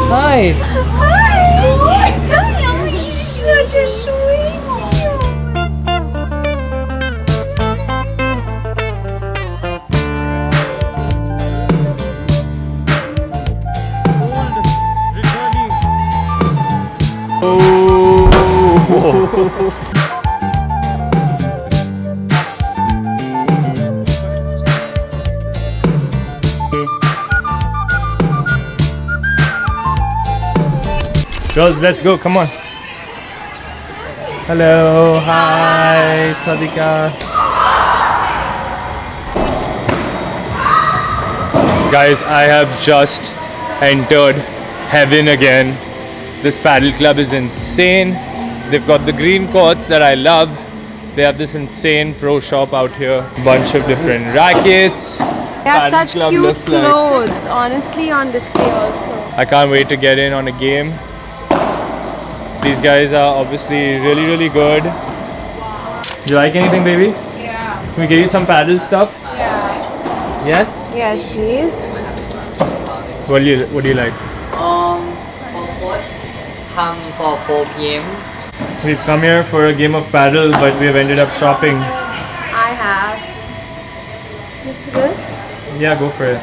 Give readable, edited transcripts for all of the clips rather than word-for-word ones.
Hi. Hi. Come here. Such a sweetie. Girls, let's go. Come on. Hello. Hi. Sadika. Guys, I have just entered heaven again. This paddle club is insane. They've got the green courts that I love. They have this insane pro shop out here. Bunch of different rackets. They have such cute clothes, honestly, on display also. I can't wait to get in on a game. These guys are obviously really good. Do you like anything, baby? Yeah. Can we get you some paddle stuff? Yeah. Yes? Yes, please. What do you like? Come for 4 p.m. We've come here for a game of paddle, but we have ended up shopping. I have. This is good? Yeah, go for it.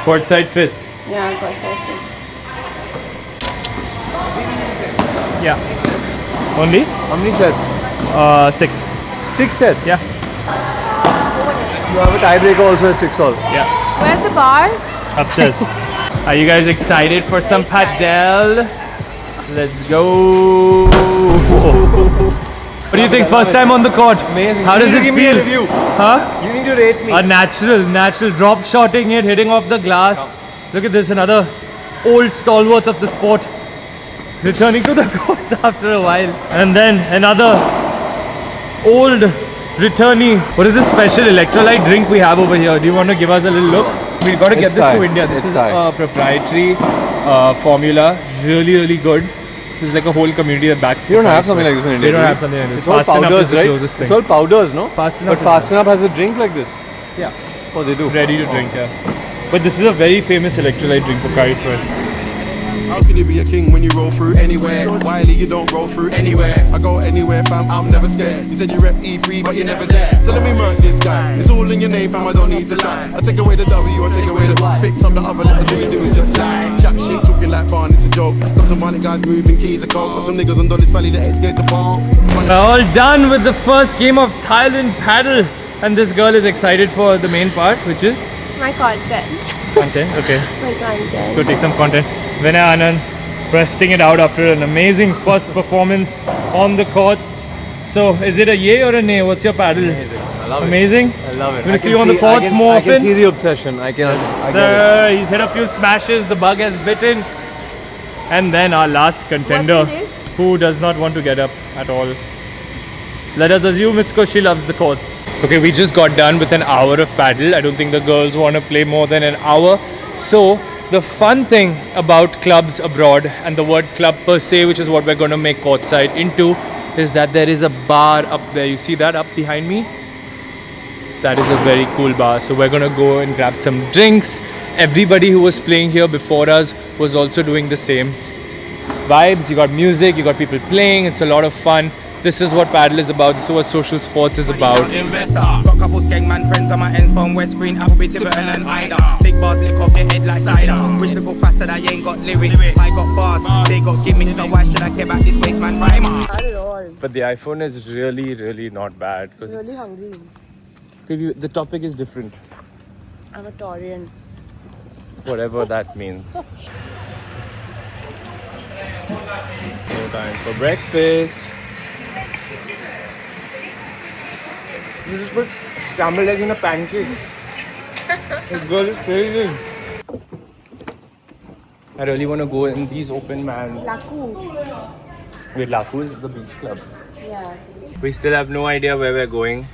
Courtside fits. Yeah, I got that. Yeah. Only? How many sets? 6. 6 sets? Yeah. You have a tiebreaker also at 6 all. Yeah. Where's the bar? Upstairs. Are you guys excited for some Padel? Let's go. What do you think? First time on the court. Amazing. How does it give feel? me a review. Huh? You need to rate me. A natural drop shotting it, hitting off the glass. Look at this, another old stalwart of the sport returning to the courts after a while. And then another old returnee. What is this special electrolyte drink we have over here? Do you want to give us a little look? We've got to get this to India. This is a proprietary formula. Really good. There's like a whole community that backs. You don't have something like this in India. They don't have something like this. It's all powders, right? It's all powders, no? But Fasten Up has a drink like this. Yeah. Oh, they do. Ready to drink, yeah. But this is a very famous electrolyte drink for Kari's friends. How can you be a king when you roll through anywhere? Wiley, you don't roll through anywhere. I go anywhere, fam, I'm never scared. You said you rep E3, but you're never there. So let me murk this guy. It's all in your name, fam, I don't need to try. I take away the W, I take away the fix up the other letters, all we do is just lie. Jack shit, talking like Barn, it's a joke. Got some money guys moving keys of coke. Got some niggas on Dolly's Valley that ain't scared to poke. We're all done with the first game of Thailand paddle. And this girl is excited for the main part, which is? My content. Content, okay. My content. Let's go take some content. Vinay Anand resting it out after an amazing first performance on the courts. So, is it a yay or a nay? What's your paddle? Amazing. I love Amazing? it. I love it. We're going to see you on the courts more often. I can see the obsession. I get it. Sir, he's hit a few smashes. The bug has bitten. And then our last contender, What's this? who does not want to get up at all. Let us assume it's because she loves the courts. Okay, we just got done with an hour of paddle. I don't think the girls want to play more than an hour. So, the fun thing about clubs abroad, and the word club per se, which is what we're going to make courtside into, is that there is a bar up there. You see that up behind me? That is a very cool bar. So we're going to go and grab some drinks. Everybody who was playing here before us was also doing the same. Vibes, you got music, you got people playing. It's a lot of fun. This is what paddle is about. This is what social sports is about. Got couple gang man friends on my end phone, West Green, Appleby, Tiverton and Ida. Big bars lick off your head like cider. Wish to go faster, I ain't got lyrics. I got bars, they got gimmicks. So why should I care about this waste man rhymer? But the iPhone is really not bad. I'm really hungry. Maybe the topic is different. I'm a Taurian. Whatever that means. No time for breakfast. You just put scrambled egg in a pancake. This girl is crazy. I really want to go in these open mans. Laku. Wait, Laku is the beach club. Yeah. We still have no idea where we're going.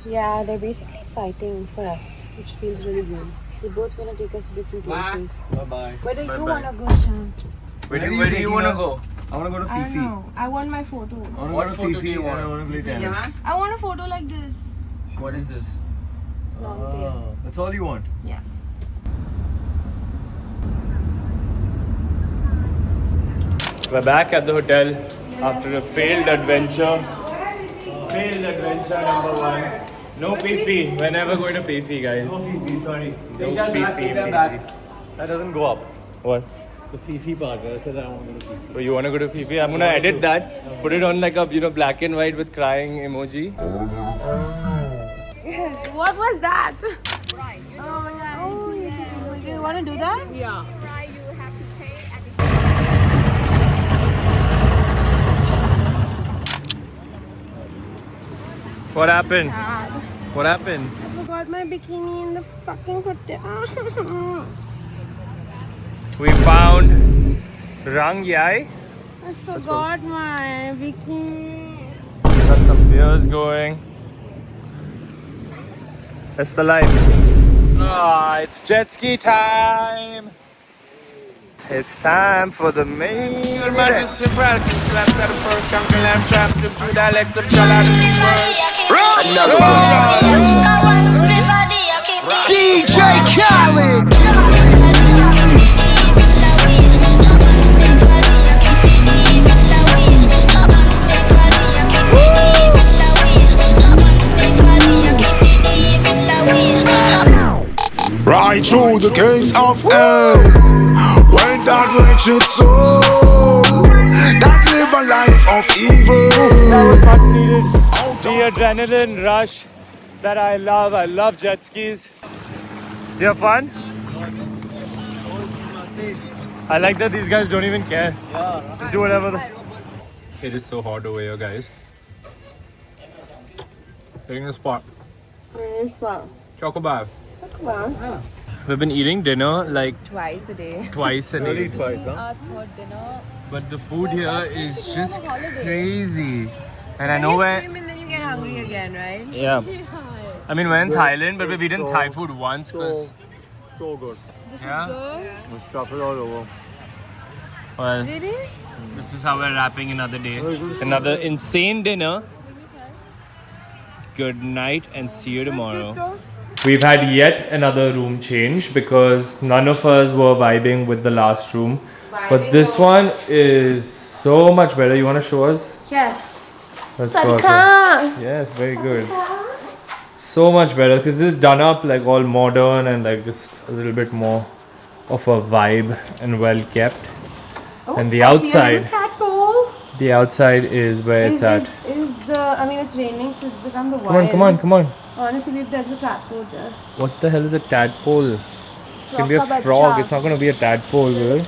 Yeah, they're basically fighting for us, which feels really good. They both want to take us to different places. Bye-bye. Where do you want to go, Sham? Where do you want to go? I want to go to Phi I don't Phi. know. I want my photo. I want to go to Phi Phi and I want to play tennis. I want a photo like this. What is this? Long tail. That's all you want? Yeah. We're back at the hotel after a failed adventure. Failed adventure number 1. No Phi Phi. We're never going to Phi Phi, guys. No Phi Phi, sorry. No Take that Phi back, Phi, take that Phi back. That doesn't go up. What? The Phi Phi part. I said that I want to go to Phi Phi. Oh, you want to go to Phi Phi? I'm going to edit that. Put it on like a, black and white with crying emoji. Yes. What was that? Right. Oh, yeah. Oh, yeah. Do you want to do that? Yeah. What happened? Sad. What happened? I forgot my bikini in the fucking hotel. We found Rang Yai. I forgot my bikini. Got some beers going. That's the life. Ah, it's jet ski time. It's time for the main Your event. Majesty, welcome. Slaps are the first conquer lamb trap. Flip through the electric shell out of this world. DJ Khaled. Right through the gates of hell went that wretched soul that live a life of evil. That was much needed. The adrenaline rush that I love. I love jet skis. You have fun? I like that these guys don't even care. Just do whatever. It is so hot over here, guys. Taking a spot. Where is that? Chocobar. Come on. We've been eating dinner like Twice a day. twice a day. Twice, huh? Third dinner. But the food here is just crazy. And I know where. Swim and then you get hungry again, right? Yeah. I mean, we're in Thailand, but we've eaten Thai food once because. So good. Yeah. There's truffle all over. Well, Really? this is how we're wrapping another day. Another insane dinner. Good night and see you tomorrow. We've had yet another room change because none of us were vibing with the last room. But this one is so much better. You want to show us? Yes. Let's go. Yes, very good. So much better because this is done up like all modern and like just a little bit more of a vibe and well kept. And the outside, the outside is where it's at. I mean, it's raining, so it's become the wild. Come on. Honestly, there's a tadpole there. What the hell is a tadpole? It can be a frog. It's not going to be a tadpole, will it?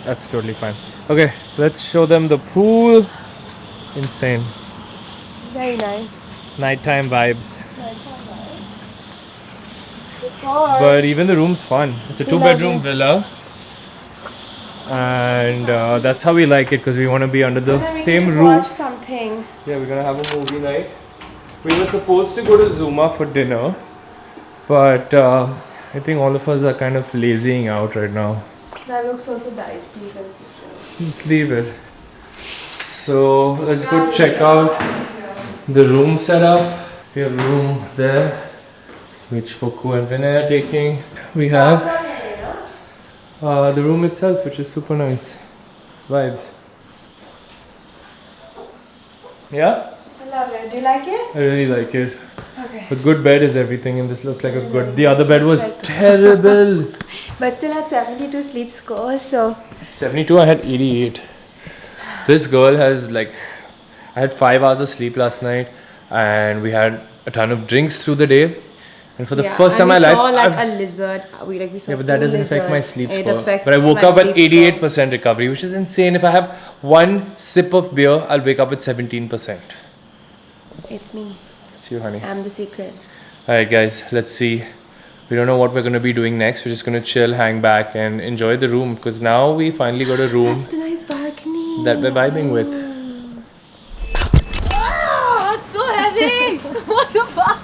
That's totally fine. Okay, let's show them the pool. Insane. Very nice. Nighttime vibes. But even the room's fun. It's a 2-bedroom villa. And that's how we like it because we want to be under the same roof. Watch something. Yeah, we're gonna have a movie night. We were supposed to go to Zuma for dinner, but I think all of us are kind of lazying out right now. That looks also dicey. Just leave it. So let's go check out the room setup. We have a room there, which Poku and Vinay are taking. We have the room itself, which is super nice. It's vibes. Yeah? I love it. Do you like it? I really like it. Okay. A good bed is everything, and this looks like a good. The other bed was terrible. But still at 72 sleep scores, so. 72, I had 88. This girl has like. I had 5 hours of sleep last night, and we had a ton of drinks through the day. And for the first time in my life, we saw like a lizard. We saw yeah, but that doesn't affect my sleep score. But I woke my up at sleep 88% recovery, which is insane. If I have one sip of beer, I'll wake up at 17%. It's me. It's you, honey. I'm the secret. Alright, guys, let's see. We don't know what we're going to be doing next. We're just going to chill, hang back, and enjoy the room because now we finally got a room That's the nice balcony. that we're vibing with. Oh, it's so heavy! What the fuck?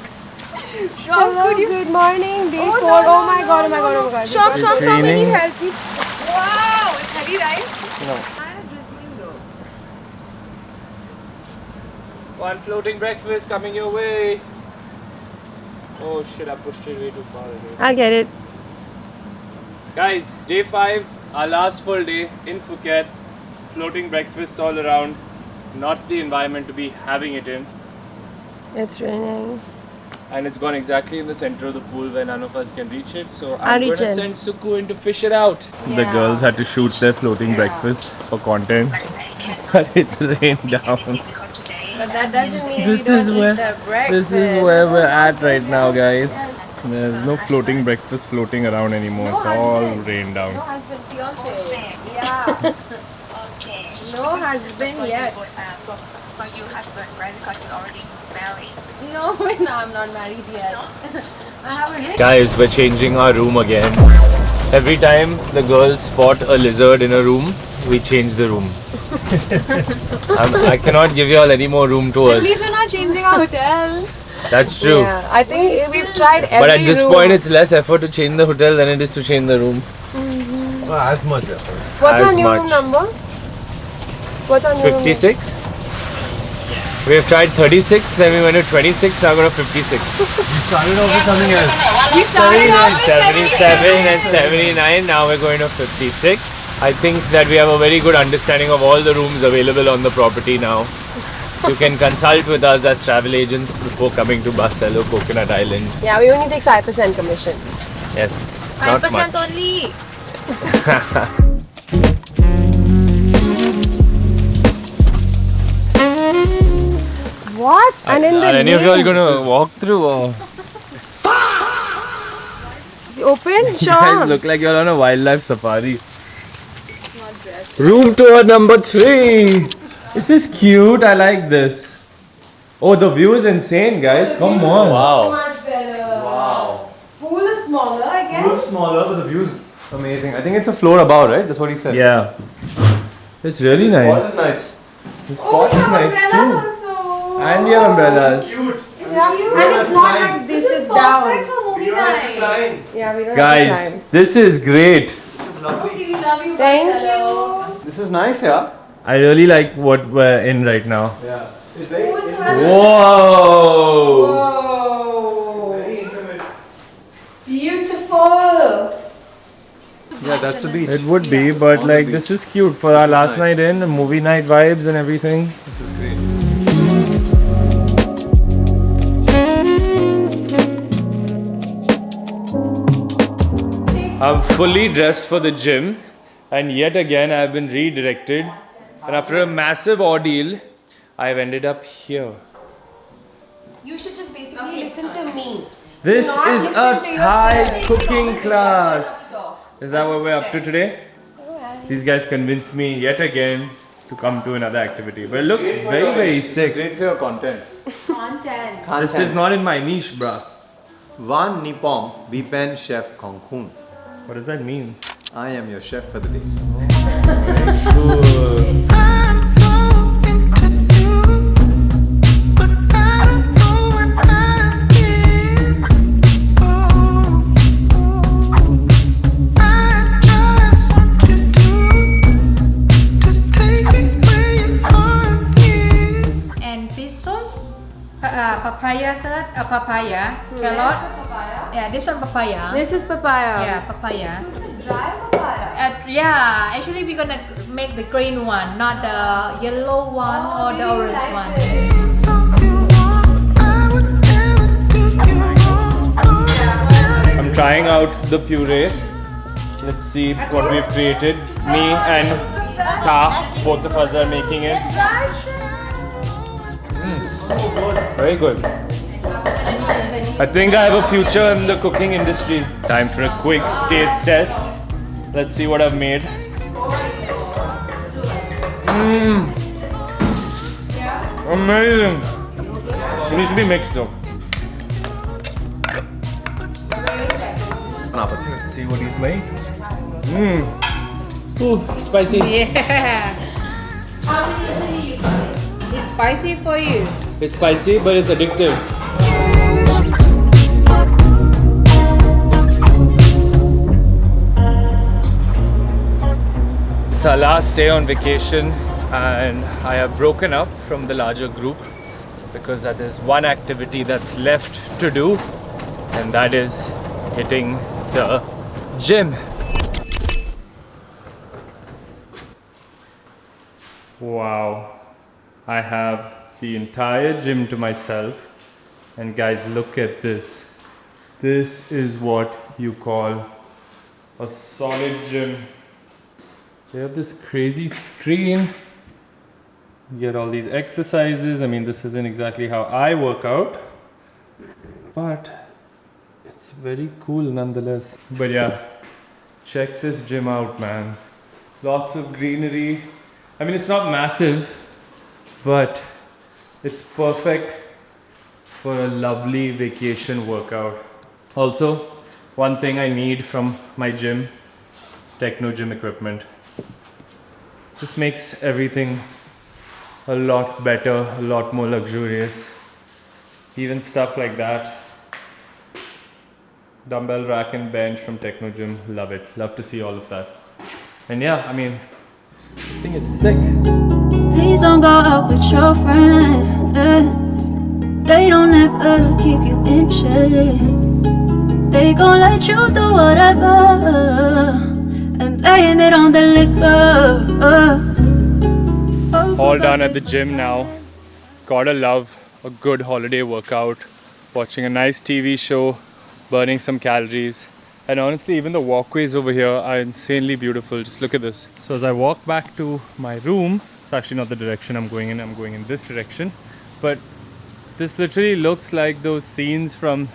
Hello, good morning, day 4. Oh my god. Shop, we need Training. help. Wow, it's heavy, right? No. Kind of drizzling though. One floating breakfast coming your way. Oh shit, I pushed it way too far away. I'll get it. Guys, day 5, our last full day in Phuket. floating breakfasts all around. Not the environment to be having it in. It's raining. And it's gone exactly in the center of the pool where none of us can reach it. So I'm going to Arjun. send Suku in to fish it out. The girls had to shoot their floating breakfast for content. But it's rained down. But that doesn't mean This we don't is eat where- the breakfast. This is where we're at right now, guys. There's no floating breakfast floating around anymore. No It's all husband. rained down. No husband, fiance. Yeah. No husband yet. For you husband, right? Because you already married. No, I'm not married yet. I haven't. Guys, we're changing our room again. Every time the girls spot a lizard in a room, we change the room. I cannot give you all any more room At tours. least we're not changing our hotel. That's true. Yeah, I think we've tried every But at this room. point, it's less effort to change the hotel than it is to change the room. As much effort. What's as our new room much. number? What's our new room? 56? We have tried 36, then we went to 26, now we're to 56. Started off with something else. We started off with 77 and 79, now we're going to 56. I think that we have a very good understanding of all the rooms available on the property now. You can consult with us as travel agents before coming to Barcelo, Coconut Island. Yeah, we only take 5% commission. Yes, not 5% much. only. What? And in the Are any of you all lanes. going to walk through or? It's open? You guys Sure. look like you're on a wildlife safari. Room tour number 3. This is cute. I like this. Oh, the view is insane, guys. Come on. Wow. Much better. Wow. Pool is smaller, I guess. It was smaller, but the view's amazing. I think it's a floor above, right? That's what he said. Yeah. It's really Spot nice. is nice. The spot is nice too. Also. And we have umbrellas. Cute. Yeah, and it's not like this is down. for movie night. Yeah, we don't have Guys, time. this is great. Okay, we love you. Thank Barcelo. you. This is nice, yeah? I really like what we're in right now. Yeah. It's very, Whoa! Whoa. very intimate. Beautiful. Yeah, that's the beach. It would be, but like this is cute for our last night in, movie night vibes and everything. This is great. I'm fully dressed for the gym, and yet again I've been redirected. And after a massive ordeal, I've ended up here. You should just basically listen to me. This Not is listen a to Thai yourself. cooking class. Is that what we're up to today? These guys convinced me yet again to come to another activity. But it looks very, very sick. Great for your content. Content. This is not in my niche, bruh. Wan Nipom, Bipen Chef Kongkun. What does that mean? I am your chef for the day. Cool. I'm so into you, but I don't know what I did. Oh, I just want you to take me where your heart is. And fish sauce. Papaya salad. Papaya. Carrot. Yeah, this one papaya. This is papaya. Yeah, papaya. It's a dry papaya. Yeah, actually we're gonna make the green one, not the yellow one or the orange one. So you want, I would never do you wrong. Oh, I'm trying out the puree. Let's see what we've created. Me and Ta, both of us are making it. Very good. I think I have a future in the cooking industry. Time for a quick taste test. Let's see what I've made. Amazing. It needs to be mixed though. Let's see what he's made. Ooh, spicy. Yeah. It's spicy for you. It's spicy, but it's addictive. It's our last day on vacation, and I have broken up from the larger group because there is one activity that's left to do, and that is hitting the gym. Wow. I have the entire gym to myself. And guys, look at this. This is what you call a solid gym. They have this crazy screen. You get all these exercises. I mean, this isn't exactly how I work out, but it's very cool nonetheless. But yeah, check this gym out, man. Lots of greenery. I mean, it's not massive, but it's perfect for a lovely vacation workout. Also, one thing I need from my gym, techno gym equipment. Just makes everything a lot better, a lot more luxurious. Even stuff like that. Dumbbell rack and bench from techno gym, love it. Love to see all of that. And yeah, I mean, this thing is sick. Please don't go out with your friends. They don't ever keep you in check. They gon' let you do whatever and blame it on the liquor. All done at the gym now. Gotta love a good holiday workout. Watching a nice TV show, burning some calories. And honestly, even the walkways over here are insanely beautiful. Just look at this. So as I walk back to my room, it's actually not the direction I'm going in this direction. But this literally looks like those scenes from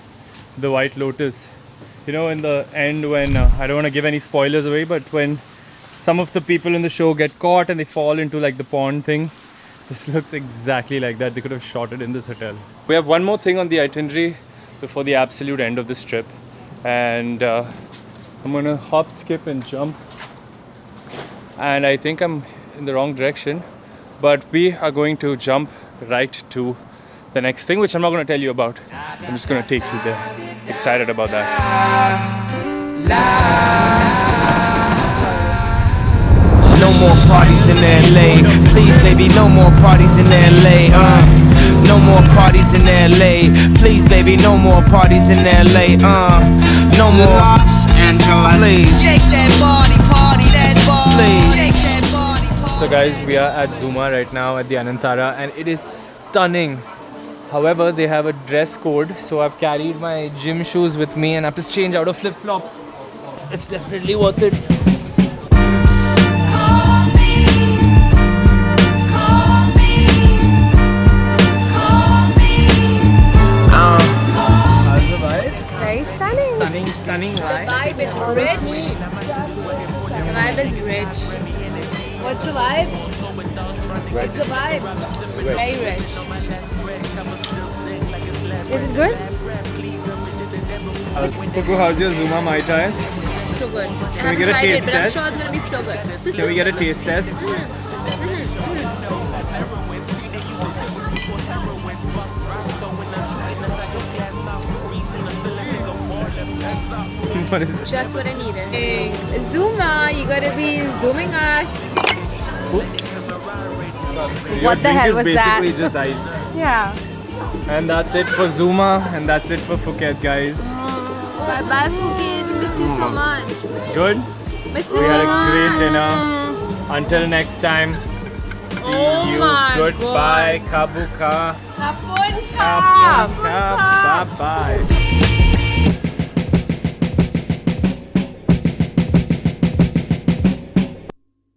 The White Lotus. You know, in the end when, I don't want to give any spoilers away, but when some of the people in the show get caught and they fall into like the pond thing, this looks exactly like that. They could have shot it in this hotel. We have one more thing on the itinerary before the absolute end of this trip. And I'm gonna hop, skip and jump. And I think I'm in the wrong direction. But we are going to jump right to the next thing, which I'm not going to tell you about. I'm just going to take you there. Excited about that. No more parties in LA. Please, baby, no more parties in LA. No more parties in LA. Please, baby, no more parties in LA. No more. Los Angeles. Please. Shake that body, party that body. Please. Shake that body. So guys, we are at Zuma right now at the Anantara, and it is stunning. However, they have a dress code, so I've carried my gym shoes with me and I have to change out of flip-flops. It's definitely worth it. How's the vibe? Very stunning. Stunning, right? The vibe is rich. The vibe is rich. What's the vibe? What's the vibe? Very rich. Is it good? How's your Zuma Mai Tai? So good. Can we get a taste but test? I'm sure it's gonna be so good. Can we get a taste test? What is it? Just what I needed. Hey, Zuma, you gotta be zooming us. What the hell was that? Basically just ice. Yeah. And that's it for Zuma, and that's it for Phuket, guys. Bye bye, Phuket. Miss you so much. Good? Miss you We so had a much. great dinner. Until next time, see Oh you. my Goodbye. Kabuka. Kapunka. Kapunka. Bye bye.